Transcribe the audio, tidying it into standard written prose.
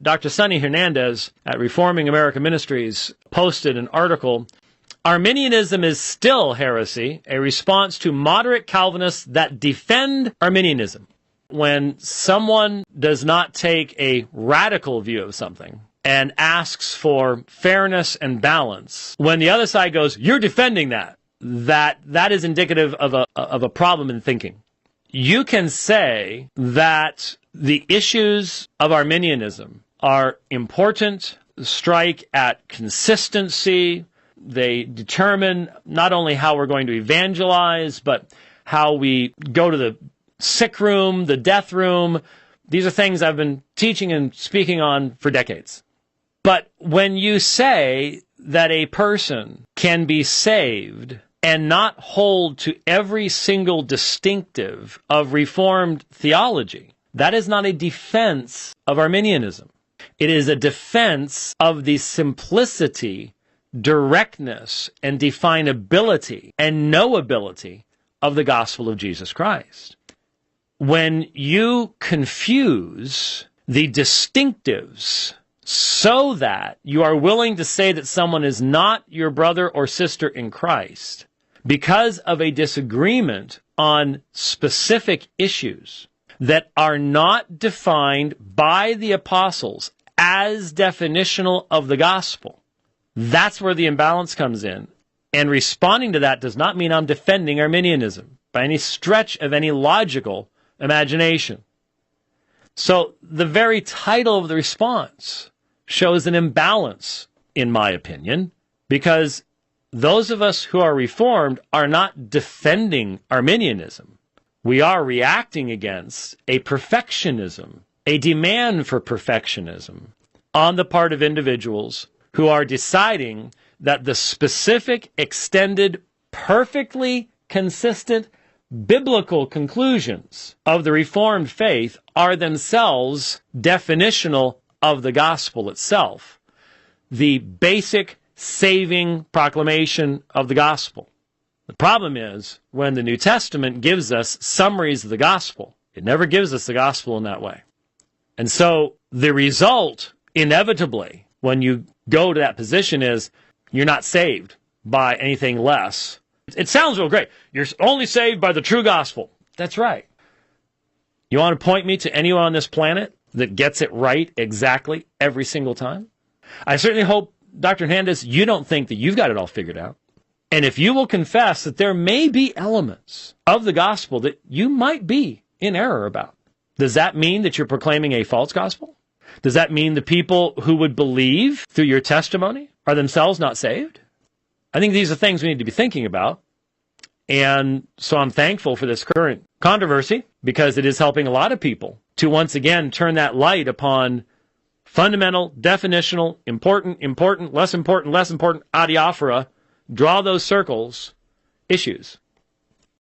Dr. Sonny Hernandez at Reforming America Ministries posted an article, Arminianism is still heresy, a response to moderate Calvinists that defend Arminianism. When someone does not take a radical view of something and asks for fairness and balance, when the other side goes, you're defending that is indicative of a problem in thinking. You can say that the issues of Arminianism are important, strike at consistency. They determine not only how we're going to evangelize, but how we go to the sick room, the death room. These are things I've been teaching and speaking on for decades. But when you say that a person can be saved and not hold to every single distinctive of Reformed theology, that is not a defense of Arminianism. It is a defense of the simplicity, directness, and definability and knowability of the gospel of Jesus Christ. When you confuse the distinctives so that you are willing to say that someone is not your brother or sister in Christ because of a disagreement on specific issues that are not defined by the apostles as definitional of the gospel, that's where the imbalance comes in. And responding to that does not mean I'm defending Arminianism by any stretch of any logical imagination. So the very title of the response shows an imbalance, in my opinion, because those of us who are Reformed are not defending Arminianism. We are reacting against a perfectionism, a demand for perfectionism on the part of individuals who are deciding that the specific, extended, perfectly consistent biblical conclusions of the Reformed faith are themselves definitional of the gospel itself, the basic saving proclamation of the gospel. The problem is, when the New Testament gives us summaries of the gospel, it never gives us the gospel in that way. And so the result, inevitably, when you go to that position is, you're not saved by anything less. It sounds real great. You're only saved by the true gospel. That's right. You want to point me to anyone on this planet that gets it right exactly every single time? I certainly hope, Dr. Hernandez, you don't think that you've got it all figured out. And if you will confess that there may be elements of the gospel that you might be in error about, does that mean that you're proclaiming a false gospel? Does that mean the people who would believe through your testimony are themselves not saved? I think these are things we need to be thinking about. And so I'm thankful for this current controversy, because it is helping a lot of people to once again turn that light upon fundamental, definitional, important, less important, adiaphora, draw those circles, issues.